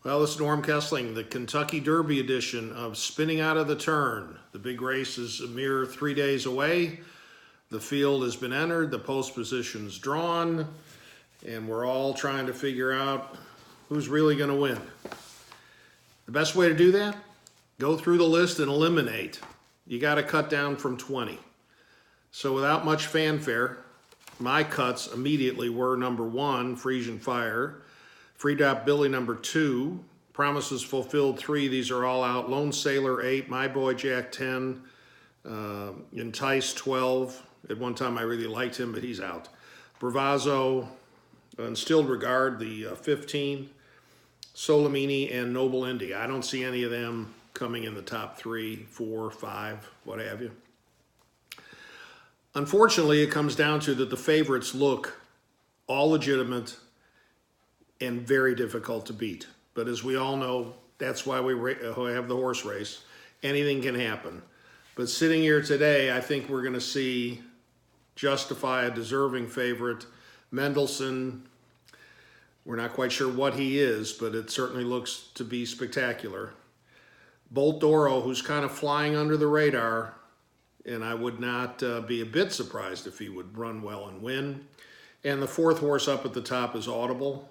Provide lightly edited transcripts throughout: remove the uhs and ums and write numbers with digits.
Well, this is Norm Kessling, the Kentucky Derby edition of Spinning Out of the Turn. The big race is a mere 3 days away. The field has been entered, the post position's drawn, and we're all trying to figure out who's really going to win. The best way to do that? Go through the list and eliminate. You got to cut down from 20. So without much fanfare, my cuts immediately were number 1, Frisian Fire, Free Drop Billy number 2, Promises Fulfilled 3, these are all out, Lone Sailor 8, My Boy Jack 10, Entice 12, at one time I really liked him, but he's out. Bravazzo, Instilled Regard, the 15, Solomini, and Noble Indy. I don't see any of them coming in the top 3, 4, 5, what have you. Unfortunately, it comes down to that the favorites look all legitimate and very difficult to beat. But as we all know, that's why we have the horse race. Anything can happen. But sitting here today, I think we're going to see Justify, a deserving favorite. Mendelssohn, we're not quite sure what he is, but it certainly looks to be spectacular. Bolt d'Oro, who's kind of flying under the radar, and I would not be a bit surprised if he would run well and win. And the 4th horse up at the top is Audible.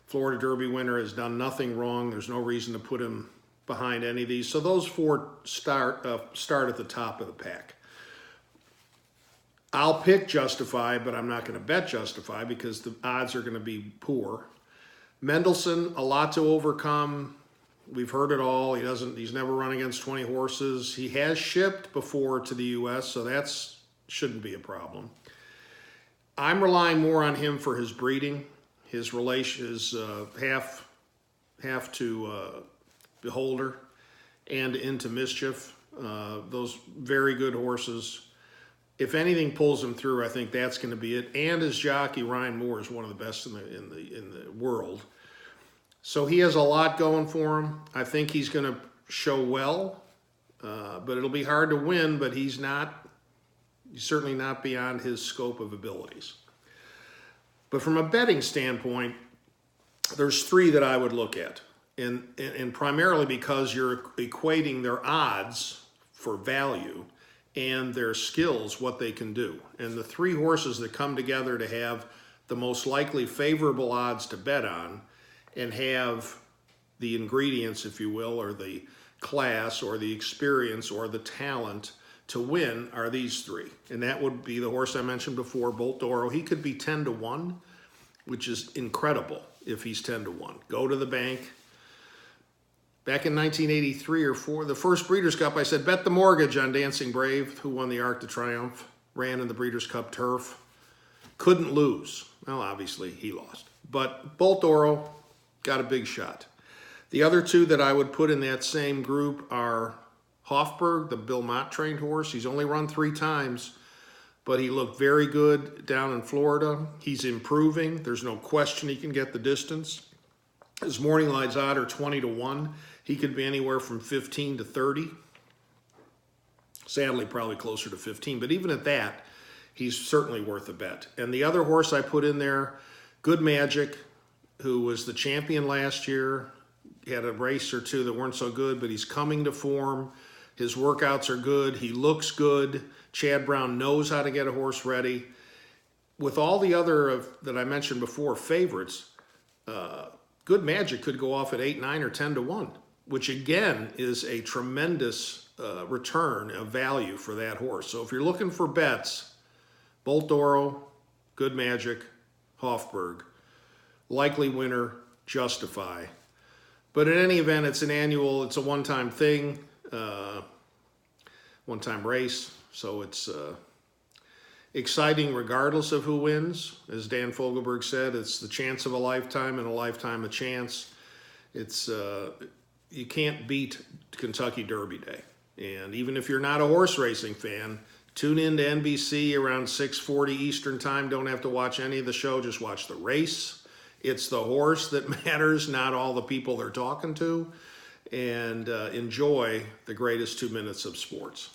Florida Derby winner has done nothing wrong. There's no reason to put him behind any of these. So those 4 start at the top of the pack. I'll pick Justify, but I'm not going to bet Justify because the odds are going to be poor. Mendelssohn, a lot to overcome. We've heard it all. He's never run against 20 horses. He has shipped before to the U.S., so that shouldn't be a problem. I'm relying more on him for his breeding, his half to Beholder and Into Mischief. Those very good horses. If anything pulls him through, I think that's going to be it. And his jockey Ryan Moore is one of the best in the world. So he has a lot going for him. I think he's going to show well, but it'll be hard to win. But he's certainly not beyond his scope of abilities. But from a betting standpoint, there's 3 that I would look at, and primarily because you're equating their odds for value and their skills, what they can do. And the 3 horses that come together to have the most likely favorable odds to bet on and have the ingredients, if you will, or the class or the experience or the talent to win are these 3. And that would be the horse I mentioned before, Bolt d'Oro. He could be 10-1, which is incredible if he's 10-1. Go to the bank. Back in 1983 or 4, the first Breeders' Cup, I said, bet the mortgage on Dancing Brave, who won the Arc de Triomphe, ran in the Breeders' Cup turf. Couldn't lose. Well, obviously, he lost. But Bolt d'Oro got a big shot. The other 2 that I would put in that same group are Hofburg, the Bill Mott trained horse. He's only run 3 times, but he looked very good down in Florida. He's improving. There's no question he can get the distance. His morning lights odd are 20-1. He could be anywhere from 15 to 30. Sadly, probably closer to 15, but even at that, he's certainly worth a bet. And the other horse I put in there, Good Magic, who was the champion last year. He had a race or 2 that weren't so good, but he's coming to form. His workouts are good. He looks good. Chad Brown knows how to get a horse ready. With all the other that I mentioned before, favorites, Good Magic could go off at 8, 9, or 10-1, which again is a tremendous return of value for that horse. So if you're looking for bets, Bolt d'Oro, Good Magic, Hofburg. Likely winner, Justify. But in any event, it's a one-time thing, one-time race. So it's exciting regardless of who wins. As Dan Fogelberg said, it's the chance of a lifetime and a lifetime a chance. It's you can't beat Kentucky Derby Day. And even if you're not a horse racing fan, tune in to NBC around 6:40 Eastern time. Don't have to watch any of the show, just watch the race. It's the horse that matters, not all the people they're talking to. And enjoy the greatest 2 minutes of sports.